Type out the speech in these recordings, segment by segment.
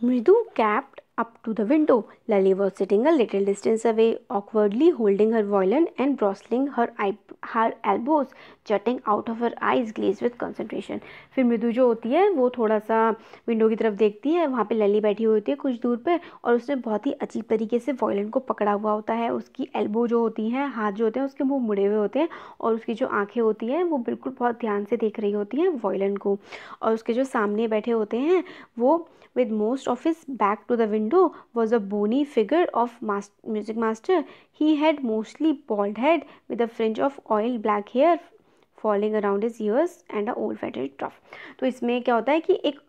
Mridu kept up to the window. Lily was sitting a little distance away, awkwardly holding her violin and bristling her elbows, jutting out of her eyes glazed with concentration. फिर मृदु जो होती है वो थोड़ा सा window की तरफ देखती है, वहाँ पे लली बैठी हुई होती है कुछ दूर पे, और उसने बहुत ही अजीब तरीके से वायलिन को पकड़ा हुआ होता है. उसकी एल्बो जो होती हैं, हाथ जो होते हैं उसके मुँह मुड़े हुए होते हैं, और उसकी जो आँखें होती हैं वो बिल्कुल बहुत ध्यान से देख रही होती हैं वायलिन को. और उसके जो सामने बैठे होते हैं वो with most of his back to the window was a bony figure of music master. He had mostly bald head with a fringe of oil black hair falling around his ears and a old faded tuft. तो इसमें क्या होता है कि एक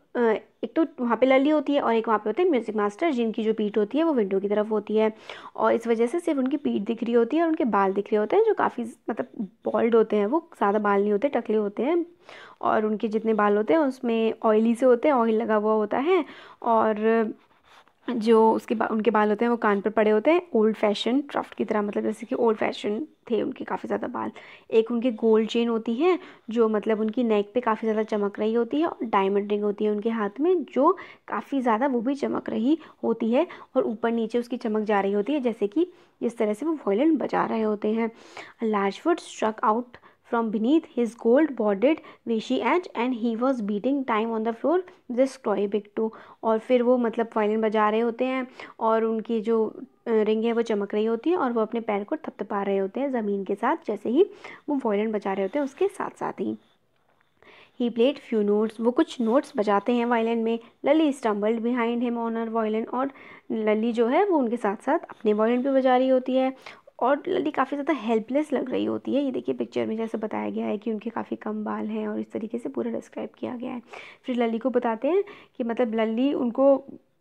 तो वहाँ पे लली होती है और एक वहाँ पे होते हैं म्यूज़िक मास्टर, जिनकी जो पीठ होती है वो विंडो की तरफ होती है, और इस वजह से सिर्फ उनकी पीठ दिख रही होती है और उनके बाल दिख रहे होते हैं जो काफ़ी मतलब बॉल्ड होते हैं. वो ज़्यादा बाल नहीं होते, टकले होते हैं, और उनके जितने बाल होते हैं उसमें ऑयली से होते हैं, ऑयल लगा हुआ होता है, और जो उनके बाल होते हैं वो कान पर पड़े होते हैं ओल्ड फैशन ट्रफ्ट की तरह, मतलब जैसे कि ओल्ड फैशन थे उनके काफ़ी ज़्यादा बाल. एक उनकी गोल्ड चेन होती है जो मतलब उनकी नेक पे काफ़ी ज़्यादा चमक रही होती है, और डायमंड रिंग होती है उनके हाथ में जो काफ़ी ज़्यादा वो भी चमक रही होती है, और ऊपर नीचे उसकी चमक जा रही होती है जैसे कि जिस तरह से वो वायलिन बजा रहे होते हैं. Large foot struck out from beneath his gold-bordered wishy edge and he was beating time on the floor with his toy big toe. और फिर वो मतलब वायलिन बजा रहे होते हैं और उनकी जो रिंग है वो चमक रही होती है, और वो अपने पैर को थपथपा रहे होते हैं ज़मीन के साथ जैसे ही वो वायलिन बजा रहे होते हैं उसके साथ साथ ही. He played few notes. वो कुछ नोट्स बजाते हैं वायलिन में. लली stumbled behind him on her violin. और लली जो है वो उनके साथ साथ अपने वायलिन पे बजा रही होती है, और लली काफ़ी ज़्यादा हेल्पलेस लग रही होती है. ये देखिए पिक्चर में जैसे बताया गया है कि उनके काफ़ी कम बाल हैं और इस तरीके से पूरा डिस्क्राइब किया गया है. फिर लली को बताते हैं कि मतलब लली उनको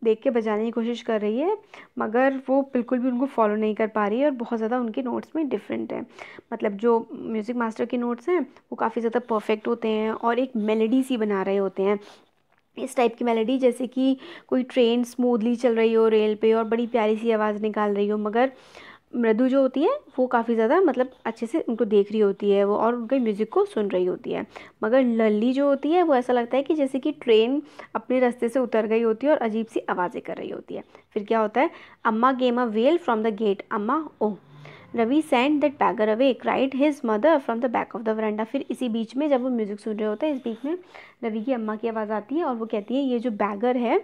देख के बजाने की कोशिश कर रही है मगर वो बिल्कुल भी उनको फॉलो नहीं कर पा रही है, और बहुत ज़्यादा उनके नोट्स में डिफरेंट है. मतलब जो म्यूज़िक मास्टर के नोट्स हैं वो काफ़ी ज़्यादा परफेक्ट होते हैं और एक मेलोडी सी बना रहे होते हैं, इस टाइप की मेलोडी जैसे कि कोई ट्रेन स्मूथली चल रही हो रेल पे और बड़ी प्यारी सी आवाज़ निकाल रही हो. मगर मृदु जो होती है वो काफ़ी ज़्यादा मतलब अच्छे से उनको देख रही होती है वो, और उनके म्यूज़िक को सुन रही होती है. मगर लली जो होती है वो ऐसा लगता है कि जैसे कि ट्रेन अपने रास्ते से उतर गई होती है और अजीब सी आवाज़ें कर रही होती है. फिर क्या होता है, Amma came a wail from the gate. Amma oh Ravi send that beggar away cried his mother from the back of the veranda. फिर इसी बीच में जब वो म्यूज़िक सुन रहे होते हैं इस बीच में रवि की अम्मा की आवाज़ आती है और वो कहती है ये जो बैगर है,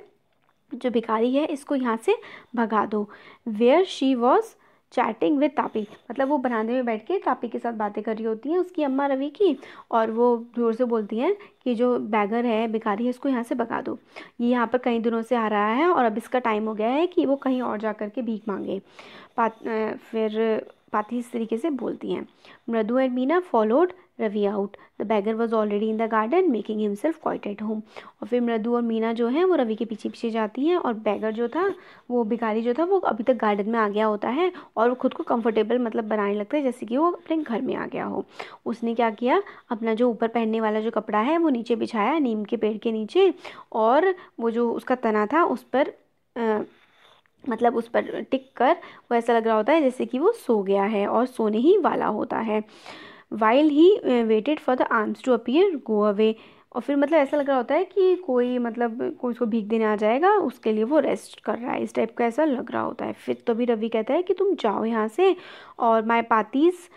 जो भिखारी है, इसको यहाँ से भगा दो. Where she was chatting with Tapi. मतलब वो बरामदे में बैठ के तापी के साथ बातें कर रही होती हैं उसकी अम्मा रवि की, और वो जोर से बोलती हैं कि जो बैगर है, भिखारी है, इसको यहाँ से भगा दो. ये यहाँ पर कई दिनों से आ रहा है और अब इसका टाइम हो गया है कि वो कहीं और जा कर के भीख मांगे. फिर पाती इस तरीके से बोलती हैं. Mridu and Meena followed Ravi out. The beggar was already in the garden making himself quite at home. और फिर मृदु और मीना जो है वो रवि के पीछे पीछे जाती हैं, और बैगर जो था वो भिखारी जो था वो अभी तक गार्डन में आ गया होता है और वो खुद को कंफर्टेबल मतलब बनाने लगता है जैसे कि वो अपने घर में आ गया हो. उसने क्या किया, अपना जो ऊपर पहनने वाला जो कपड़ा है वो नीचे बिछाया नीम के पेड़ के नीचे, और वो जो उसका तना था उस पर मतलब उस पर टिक कर वो ऐसा लग रहा होता है जैसे कि वो सो गया है और सोने ही वाला होता है. While he waited for the arms to appear go away. और फिर मतलब ऐसा लग रहा होता है कि कोई मतलब कोई उसको भीख देने आ जाएगा, उसके लिए वो रेस्ट कर रहा है, इस टाइप का ऐसा लग रहा होता है. फिर तो भी रवि कहता है कि तुम जाओ यहाँ से, और my Paati's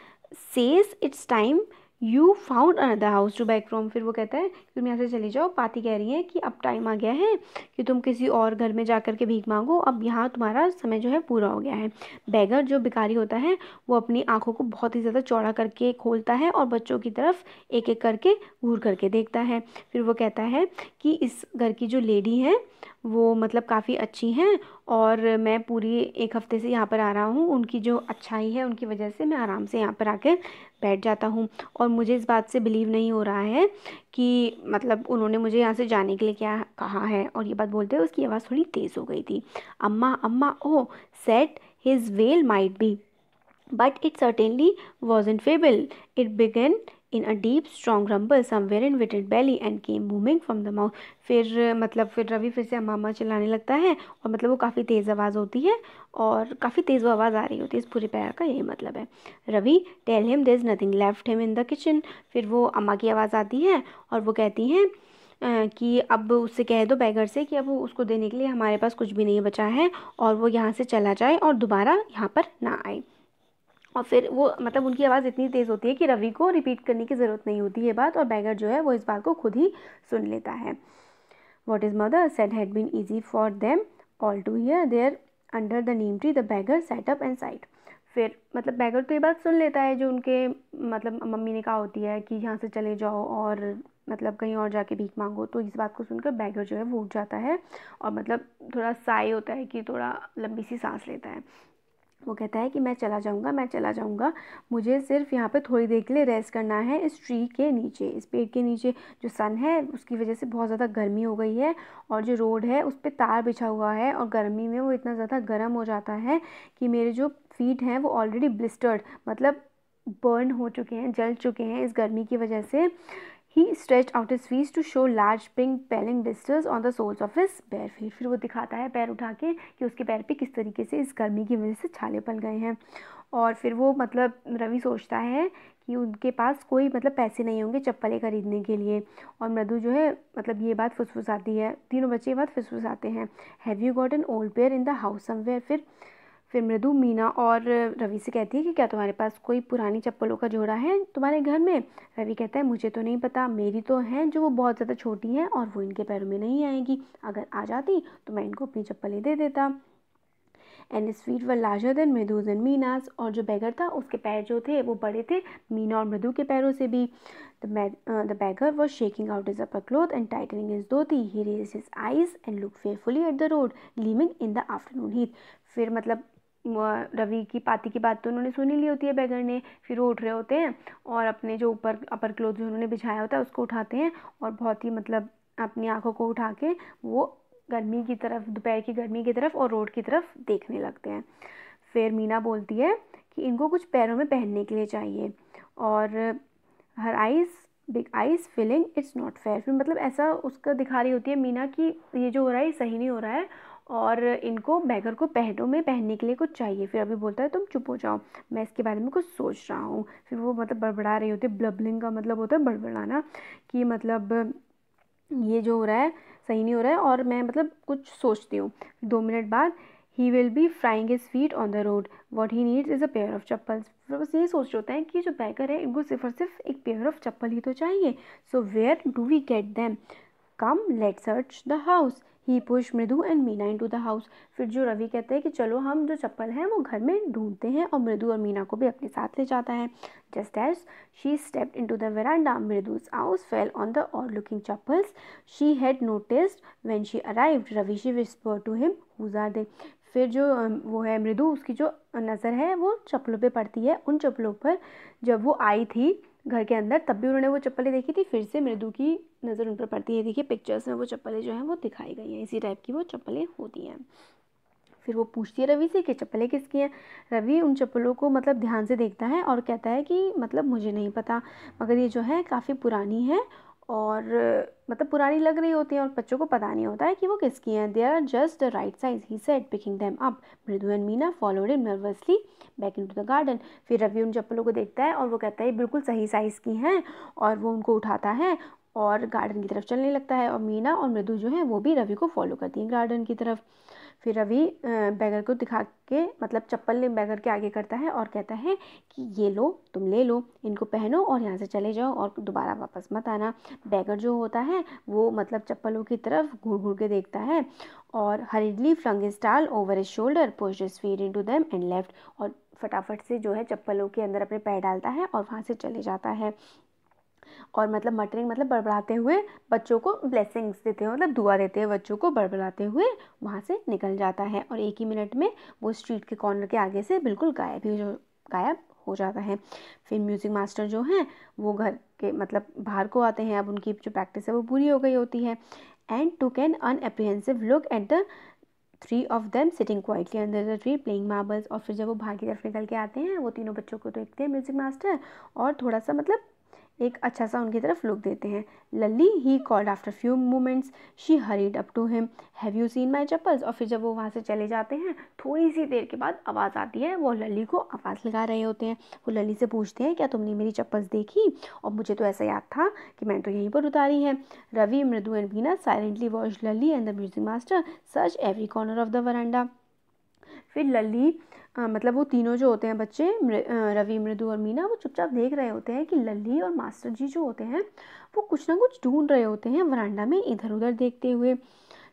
says it's time you found another house to beg from. फिर वो कहता है कि तुम यहाँ से चली जाओ. पाती कह रही है कि अब टाइम आ गया है कि तुम किसी और घर में जा कर के भीख मांगो, अब यहाँ तुम्हारा समय जो है पूरा हो गया है. बैगर जो भिखारी होता है वो अपनी आंखों को बहुत ही ज़्यादा चौड़ा करके खोलता है और बच्चों की तरफ एक एक करके घूर करके देखता है. फिर वो कहता है कि इस घर की जो लेडी हैं वो मतलब काफ़ी अच्छी हैं, और मैं पूरी एक हफ़्ते से यहाँ पर आ रहा हूँ, उनकी जो अच्छाई है उनकी वजह से मैं आराम से यहाँ पर आकर बैठ जाता हूँ, और मुझे इस बात से बिलीव नहीं हो रहा है कि मतलब उन्होंने मुझे यहाँ से जाने के लिए क्या कहा है. और ये बात बोलते हुए उसकी आवाज़ थोड़ी तेज़ हो गई थी. Amma Amma oh said his well might be, but it certainly wasn't fable. It began in a deep strong rumble somewhere in विटेड belly and came booming from the mouth. फिर रवि फिर से अम्मा चिल्लाने लगता है और मतलब वो काफ़ी तेज़ आवाज़ होती है और काफ़ी तेज़ वो आवाज़ आ रही होती है, इस पूरे पैर का यही मतलब है। Ravi tell him there is nothing left him in the kitchen. फिर वो अम्मा की आवाज़ आती है और वो कहती हैं कि अब उससे कह दो बैगर से कि अब उसको देने के लिए हमारे पास कुछ भी नहीं बचा है और वो यहाँ से चला जाए और दोबारा यहाँ पर ना आए। और फिर वो मतलब उनकी आवाज़ इतनी तेज़ होती है कि रवि को रिपीट करने की ज़रूरत नहीं होती ये बात, और बैगर जो है वो इस बात को खुद ही सुन लेता है। What is mother said had been easy for them all to hear there under the neem tree the beggar set up and side. फिर मतलब बैगर तो ये बात सुन लेता है जो उनके मतलब मम्मी ने कहा होती है कि यहाँ से चले जाओ और मतलब कहीं और जाके भीख मांगो। तो इस बात को सुनकर बैगर जो है वो उठ जाता है और मतलब थोड़ा साई होता है कि थोड़ा लंबी सी सांस लेता है। वो कहता है कि मैं चला जाऊँगा, मुझे सिर्फ यहाँ पे थोड़ी देर के लिए रेस्ट करना है इस ट्री के नीचे, इस पेड़ के नीचे। जो सन है उसकी वजह से बहुत ज़्यादा गर्मी हो गई है और जो रोड है उस पर तार बिछा हुआ है और गर्मी में वो इतना ज़्यादा गर्म हो जाता है कि मेरे जो फीट हैं वो ऑलरेडी ब्लिस्टर्ड मतलब बर्न हो चुके हैं, जल चुके हैं इस गर्मी की वजह से। He stretched out his feet to show large pink pelling blisters on the soles of his bare feet। फिर वो दिखाता है पैर उठा के कि उसके पैर पे किस तरीके से इस गर्मी की वजह से छाले पड़ गए हैं। और फिर वो मतलब रवि सोचता है कि उनके पास कोई मतलब पैसे नहीं होंगे चप्पलें खरीदने के लिए। और मृदु जो है मतलब ये बात फुसफुसाती है, तीनों बच्चे ये बात फुसफुसाते हैं, have you got an old pair in the house somewhere. फिर मृदु मीना और रवि से कहती है कि क्या तुम्हारे पास कोई पुरानी चप्पलों का जोड़ा है तुम्हारे घर में। रवि कहता है मुझे तो नहीं पता, मेरी तो हैं जो वो बहुत ज़्यादा छोटी हैं और वो इनके पैरों में नहीं आएगी, अगर आ जाती तो मैं इनको अपनी चप्पलें दे देता। And his feet were larger than Mridu's and Meena's. और जो बैगर था उसके पैर जो थे वो बड़े थे मीना और मृदु के पैरों से भी। The beggar was shaking out his upper cloth and tightening his dhoti. He raised his eyes and look fearfully at the road leaving in the afternoon heat. फिर मतलब रवि की पाती की बात तो उन्होंने सुनी ली होती है बैगर ने। फिर वो उठ रहे होते हैं और अपने जो ऊपर अपर क्लोथ जो उन्होंने बिछाया होता है उसको उठाते हैं और बहुत ही मतलब अपनी आंखों को उठा के वो गर्मी की तरफ, दोपहर की गर्मी की तरफ और रोड की तरफ देखने लगते हैं। फिर मीना बोलती है कि इनको कुछ पैरों में पहनने के लिए चाहिए और हर eyes big eyes feeling it's not fair. फिर मतलब ऐसा उसका दिखा रही होती है मीना कि ये जो हो रहा है ये सही नहीं हो रहा है और इनको बैगर को पैरों में पहनने के लिए कुछ चाहिए। फिर अभी बोलता है तुम चुप हो जाओ, मैं इसके बारे में कुछ सोच रहा हूँ। फिर वो मतलब बड़बड़ा रही होती है, ब्लबलिंग का मतलब होता है बड़बड़ाना, कि मतलब ये जो हो रहा है सही नहीं हो रहा है और मैं मतलब कुछ सोचती हूँ। 2 मिनट बाद he will be frying his feet on the road what he needs is a pair of chappals. फिर बस ये सोच होता है कि जो बैगर है इनको सिर्फ और सिर्फ एक पेयर ऑफ चप्पल ही तो चाहिए। So where do we get them, come let search the house. He push Mridu and Meena in to the house. फिर जो रवि कहते हैं कि चलो हम जो चप्पल हैं वो घर में ढूंढते हैं और मृदु और मीना को भी अपने साथ ले जाता है। Just as she stepped in to the veranda Mridu's eyes fell on the odd looking chappals she had noticed when she arrived. Ravi she whispered to him whose are they. फिर जो वो है मृदु, उसकी जो नज़र है वो चप्पलों पे पड़ती है, उन चप्पलों पर जब वो आई थी घर के अंदर तब भी उन्होंने वो चप्पलें देखी थी। फिर से मृदु की नज़र उन पर पड़ती है। देखिए पिक्चर्स में वो चप्पलें जो हैं वो दिखाई गई हैं, इसी टाइप की वो चप्पलें होती हैं। फिर वो पूछती है रवि से कि चप्पलें किसकी हैं। रवि उन चप्पलों को मतलब ध्यान से देखता है और कहता है कि मतलब मुझे नहीं पता, मगर ये जो है काफ़ी पुरानी है और मतलब पुरानी लग रही होती हैं और बच्चों को पता नहीं होता है कि वो किसकी हैं। They are just the right size he said picking them up. Mridu and Meena followed him nervously back into the garden. फिर रवि उन चप्पलों को देखता है और वो कहता है बिल्कुल सही साइज़ की हैं और वो उनको उठाता है और गार्डन की तरफ चलने लगता है। और मीना और मृदु जो है वो भी रवि को फॉलो करती हैं गार्डन की तरफ। फिर रवि बैगर को दिखा के मतलब चप्पल बैगर के आगे करता है और कहता है कि ये लो, तुम ले लो, इनको पहनो और यहाँ से चले जाओ और दोबारा वापस मत आना। बैगर जो होता है वो मतलब चप्पलों की तरफ घूर घूर के देखता है और हरीडली फ्लंग हिज टाल over his shoulder pushed his feet into them and left. और फटाफट से जो है चप्पलों के अंदर अपने पैर डालता है और वहाँ से चले जाता है। और मतलब मटरिंग मतलब बड़बड़ाते हुए बच्चों को ब्लेसिंग्स देते हुए मतलब दुआ देते हुए बच्चों को बड़बड़ाते हुए वहाँ से निकल जाता है और एक ही मिनट में वो स्ट्रीट के कॉर्नर के आगे से बिल्कुल गायब हो जाता है। फिर म्यूज़िक मास्टर जो हैं वो घर के मतलब बाहर को आते हैं, अब उनकी जो प्रैक्टिस है वो पूरी हो गई होती है। And took an unapprehensive look at the 3 of them sitting quietly under the tree playing marbles. और फिर जब वो बाहर की तरफ निकल के आते हैं वो तीनों बच्चों को देखते हैं म्यूज़िक मास्टर और थोड़ा सा मतलब एक अच्छा सा उनकी तरफ लुक देते हैं। Lalli he called after few moments, she hurried up to him, have you seen my chappals. और फिर जब वो वहाँ से चले जाते हैं थोड़ी सी देर के बाद आवाज़ आती है, वो लल्ली को आवाज़ लगा रहे होते हैं। वो लल्ली से पूछते हैं क्या तुमने मेरी चप्पल्स देखी, और मुझे तो ऐसा याद था कि मैंने तो यहीं पर उतारी है। Ravi, Mridu and Bina silently watch Lalli and the music master search every corner of the veranda. फिर लल्ली मतलब वो तीनों जो होते हैं बच्चे, रवि, मृदु और मीना, वो चुपचाप देख रहे होते हैं कि लल्ली और मास्टर जी जो होते हैं वो कुछ ना कुछ ढूंढ रहे होते हैं वरांडा में, इधर उधर देखते हुए।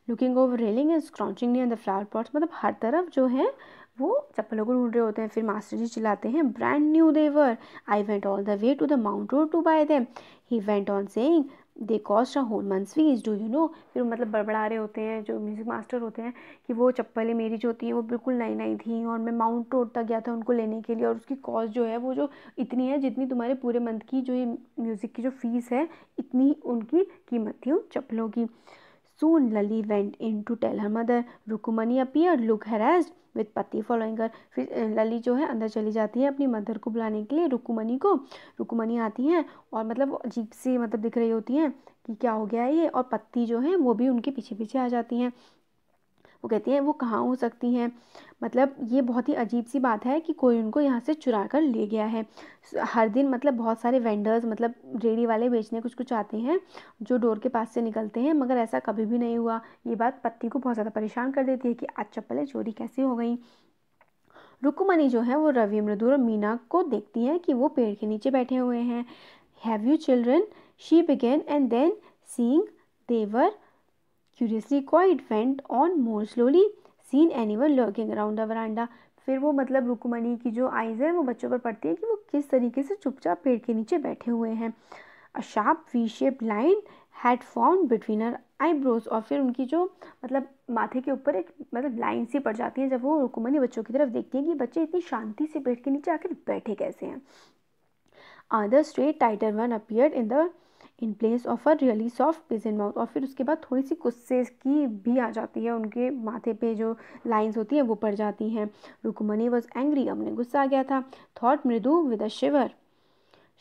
Looking over railing and scorching near the flower pots, मतलब हर तरफ जो है वो चप्पलों को ढूंढ रहे होते हैं। फिर मास्टर जी चिल्लाते हैं, brand new they were, I went all the way to the Mount Road to buy them, he went on saying they cost a whole months fees, do you know. फिर मतलब बड़बड़ा रहे होते हैं जो म्यूज़िक मास्टर होते हैं कि वो चप्पलें मेरी जो होती हैं वो बिल्कुल नई नई थी और मैं माउंट रोड तक गया था उनको लेने के लिए, और उसकी कॉस्ट जो है वो जो इतनी है जितनी तुम्हारे पूरे मंथ की जो ये म्यूज़िक की जो फीस है, इतनी उनकी कीमत थी उन चप्पलों की। Soon Lali went in to tell her mother. रुकुमनी appeared, look harassed, with पति following her. फिर लली जो है अंदर चली जाती है अपनी मदर को बुलाने के लिए, रुकुमनी को। रुकुमनी आती हैं और मतलब अजीब सी मतलब दिख रही होती हैं कि क्या हो गया है ये, और पत्ती जो है वो भी उनके पीछे पीछे आ जाती हैं। वो कहती हैं वो कहाँ हो सकती हैं, मतलब ये बहुत ही अजीब सी बात है कि कोई उनको यहाँ से चुरा कर ले गया है। हर दिन मतलब बहुत सारे वेंडर्स मतलब रेडी वाले बेचने कुछ कुछ आते हैं जो डोर के पास से निकलते हैं, मगर ऐसा कभी भी नहीं हुआ। ये बात पत्ती को बहुत ज़्यादा परेशान कर देती है कि आज चप्पलें चोरी कैसे हो गई। रुकुमनी जो है वो रवि, मृदु और मीना को देखती हैं कि वो पेड़ के नीचे बैठे हुए हैं। Have you children, she began, and then seeing they were curiously quiet went on more slowly, seen anyone lurking around the veranda। फिर वो मतलब रुकुमनी की जो आइज़ है वो बच्चों पर पड़ती है कि वो किस तरीके से चुपचाप पेड़ के नीचे बैठे हुए हैं। A sharp V shape line had form between her eyebrows, और फिर उनकी जो मतलब माथे के ऊपर एक मतलब लाइन सी पड़ जाती है जब वो रुकुमनी बच्चों की तरफ देखती है कि बच्चे इतनी शांति से पेड़ के नीचे आकर बैठे कैसे हैं। Other straight tighter one appeared in place of a really soft pigeon mouth, और फिर उसके बाद थोड़ी सी गुस्से की भी आ जाती है, उनके माथे पे जो लाइंस होती हैं वो पड़ जाती हैं। रुकुमनी वॉज एंग्री, अब उन्हें गुस्सा आ गया था। Thought Mridu with a shiver,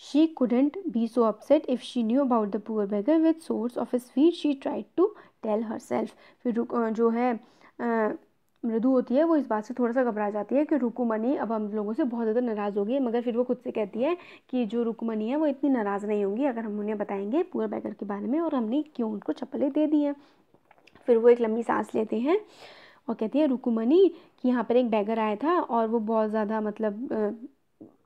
she couldn't be so upset if she knew about the poor beggar with sores of his feet, she tried to tell herself. फिर जो है मृदु होती है वो इस बात से थोड़ा सा घबरा जाती है कि रुकुमनी अब हम लोगों से बहुत ज़्यादा नाराज़ हो गई, मगर फिर वो खुद से कहती है कि जो रुकुमनी है वो इतनी नाराज़ नहीं होंगी अगर हम उन्हें बताएंगे पुअर बेगर के बारे में और हमने क्यों उनको चप्पलें दे दी हैं। फिर वो एक लंबी सांस लेते हैं और कहती है रुकुमनी कि यहाँ पर एक बेगर आया था और वो बहुत ज़्यादा मतलब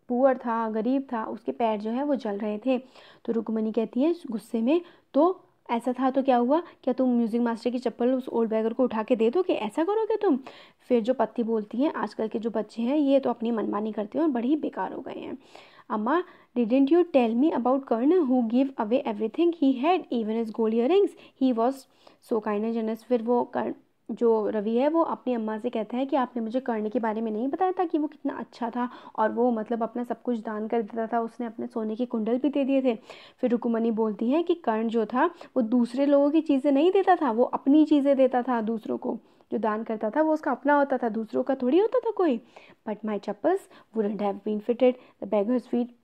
पुअर था, गरीब था, उसके पैर जो है वो जल रहे थे। तो रुकुमनी कहती है गुस्से में, तो ऐसा था तो क्या हुआ, क्या तुम म्यूज़िक मास्टर की चप्पल उस ओल्ड बैगर को उठा के दे दोगे, ऐसा करोगे तुम। फिर जो पत्ती बोलती हैं आजकल के जो बच्चे हैं ये तो अपनी मनमानी करते हैं और बड़े ही बेकार हो गए हैं। Amma, didn't you tell me about Karna who give away everything he had even his gold earrings, he was so kind and generous. फिर वो कर्ण जो रवि है वो अपनी अम्मा से कहता है कि आपने मुझे कर्ण के बारे में नहीं बताया था कि वो कितना अच्छा था और वो मतलब अपना सब कुछ दान कर देता था, उसने अपने सोने के कुंडल भी दे दिए थे। फिर रुकुमनी बोलती है कि कर्ण जो था वो दूसरे लोगों की चीज़ें नहीं देता था, वो अपनी चीज़ें देता था दूसरों को, जो दान करता था वो उसका अपना होता था, दूसरों का थोड़ी होता था कोई। But my chappals wouldn't have been fitted the beggar's feet.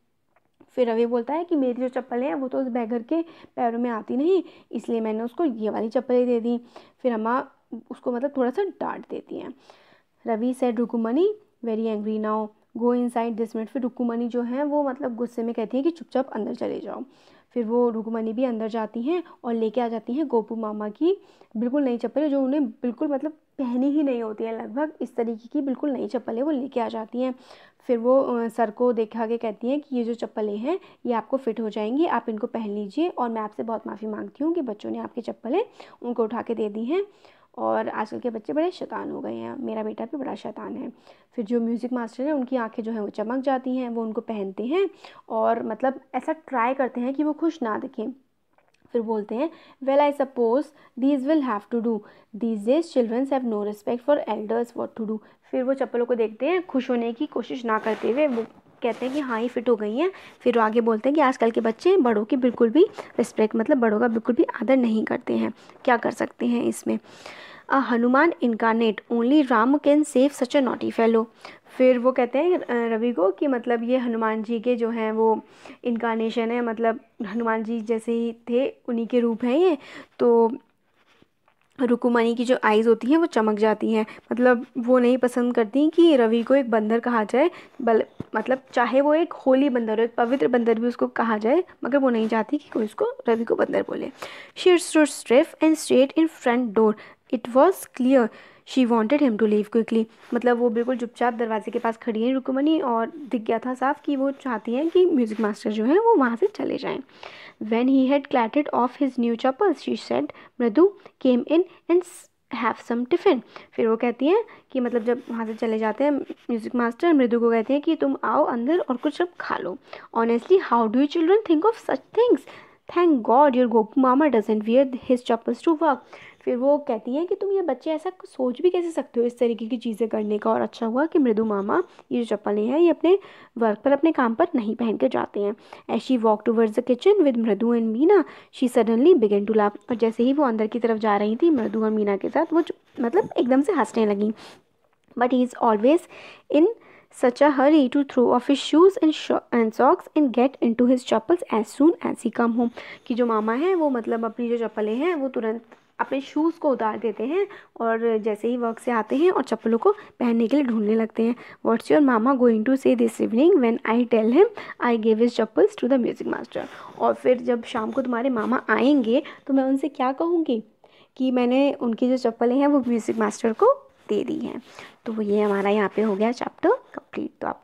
फिर रवि बोलता है कि मेरी जो चप्पलें हैं वो तो उस बैगर के पैरों में आती नहीं, इसलिए मैंने उसको ये वाली चप्पलें दे दी। फिर अम्मा उसको मतलब थोड़ा सा डांट देती हैं। Ravi said Rukmini very angry now go inside this minute. फिर रुकुमनी जो है वो मतलब गुस्से में कहती है कि चुपचाप अंदर चले जाओ। फिर वो रुकुमनी भी अंदर जाती हैं और लेके आ जाती हैं गोपू मामा की बिल्कुल नई चप्पलें, जो उन्हें बिल्कुल मतलब पहनी ही नहीं होती हैं, लगभग इस तरीके की बिल्कुल नई चप्पलें वो लेके आ जाती हैं। फिर वो सर को देखा के कहती हैं कि ये जो चप्पलें हैं ये आपको फिट हो जाएंगी, आप इनको पहन लीजिए, और मैं आपसे बहुत माफ़ी मांगती हूँ कि बच्चों ने आपकी चप्पलें उनको उठा के दे दी हैं और आजकल के बच्चे बड़े शैतान हो गए हैं, मेरा बेटा भी बड़ा शैतान है। फिर जो म्यूज़िक मास्टर हैं उनकी आंखें जो हैं वो चमक जाती हैं, वो उनको पहनते हैं और मतलब ऐसा ट्राई करते हैं कि वो खुश ना दिखें। फिर बोलते हैं well I suppose these will have to do these days childrens have no respect for elders what to do. फिर वो चप्पलों को देखते हैं खुश होने की कोशिश ना करते हुए वो कहते हैं कि हाँ ये फिट हो गई हैं। फिर वो आगे बोलते हैं कि आजकल के बच्चे बड़ों की बिल्कुल भी रिस्पेक्ट मतलब बड़ों का बिल्कुल भी आदर नहीं करते हैं, क्या कर सकते हैं इसमें। A Hanuman incarnate only Ram can save such a naughty fellow. फिर वो कहते हैं रवि को कि मतलब ये हनुमान जी के जो हैं वो इनकारनेशन है, मतलब हनुमान जी जैसे ही थे उन्हीं के रूप हैं ये। तो रुकुमणी की जो आइज़ होती हैं वो चमक जाती हैं, मतलब वो नहीं पसंद करती कि रवि को एक बंदर कहा जाए, मतलब चाहे वो एक होली बंदर हो, एक पवित्र बंदर भी उसको कहा जाए, मगर वो नहीं चाहती कि कोई उसको रवि को बंदर बोले। She stood stiff and straight in front door. It was clear she wanted him to leave quickly. मतलब वो बिल्कुल चुपचाप दरवाजे के पास खड़ी है रुकुमणी, और दिख गया था साफ कि वो चाहती हैं कि म्यूज़िक मास्टर जो है वो वहाँ से चले जाएं। When he had clattered off his new chappals, she said, "Mridu, came in and have some tiffin." फिर वो कहती हैं कि मतलब जब वहाँ से चले जाते हैं म्यूज़िक मास्टर, मृदु को कहते हैं कि तुम आओ अंदर और कुछ अब खा लो। Honestly, how do you children think of such things? Thank God your Gopu Mama doesn't wear his chappals to work. फिर वो कहती हैं कि तुम ये बच्चे ऐसा सोच भी कैसे सकते हो इस तरीके की चीज़ें करने का, और अच्छा हुआ कि मृदु मामा ये जो चप्पलें हैं ये अपने वर्क पर, अपने काम पर नहीं पहन कर जाते हैं। As she walked towards the kitchen with मृदु and Meena, she suddenly began to laugh. और जैसे ही वो अंदर की तरफ जा रही थी मृदु और मीना के साथ, वो मतलब एकदम से हंसने लगी। But he is always in such a hurry to throw off his shoes and socks and get into his chappals as soon as he come home. कि जो मामा हैं वो मतलब अपनी जो चप्पलें हैं वो तुरंत अपने शूज़ को उतार देते हैं, और जैसे ही वर्क से आते हैं और चप्पलों को पहनने के लिए ढूंढने लगते हैं। What's your mama going to say this evening when I tell him I give his chappals to the music master. और फिर जब शाम को तुम्हारे मामा आएंगे तो मैं उनसे क्या कहूँगी कि मैंने उनकी जो चप्पलें हैं वो म्यूज़िक मास्टर को दे दी हैं। तो ये हमारा यहाँ पे हो गया चैप्टर कंप्लीट। तो आप